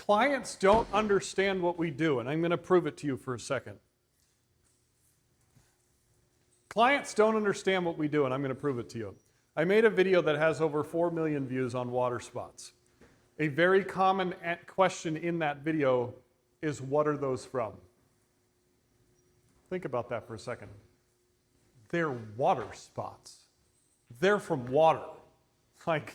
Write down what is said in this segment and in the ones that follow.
Clients don't understand what we do, and I'm going to prove it to you for a second. Clients don't understand what we do, and I'm going to prove it to you. I made a video that has over 4 million views on water spots. A very common question in that video is, what are those from? Think about that for a second. They're water spots. They're from water. Like,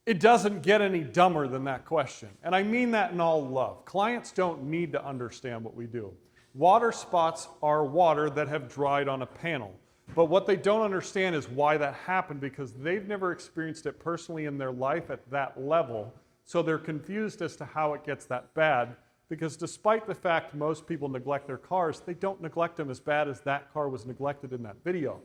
it doesn't get any dumber than that question. And I mean that in all love. Clients don't need to understand what we do. Water spots are water that have dried on a panel. But what they don't understand is why that happened, because they've never experienced it personally in their life at that level. So they're confused as to how it gets that bad, because despite the fact most people neglect their cars, they don't neglect them as bad as that car was neglected in that video.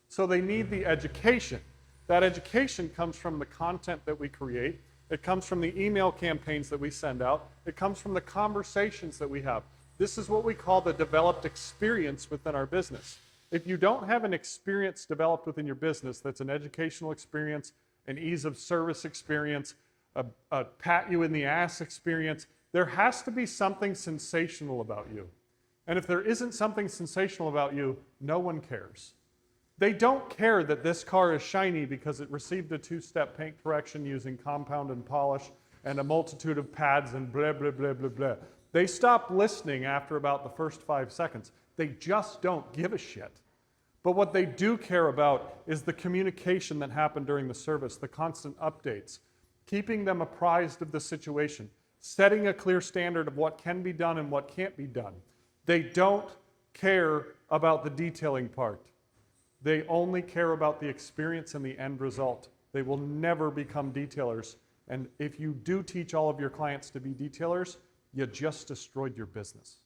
So they need the education. That education comes from the content that we create. It comes from the email campaigns that we send out. It comes from the conversations that we have. This is what we call the developed experience within our business. If you don't have an experience developed within your business that's an educational experience, an ease of service experience, a pat you in the ass experience, there has to be something sensational about you. And if there isn't something sensational about you, no one cares. They don't care that this car is shiny because it received a 2-step paint correction using compound and polish and a multitude of pads and blah, blah, blah, blah, blah. They stop listening after about the first 5 seconds. They just don't give a shit. But what they do care about is the communication that happened during the service, the constant updates, keeping them apprised of the situation, setting a clear standard of what can be done and what can't be done. They don't care about the detailing part. They only care about the experience and the end result. They will never become detailers. And if you do teach all of your clients to be detailers, you just destroyed your business.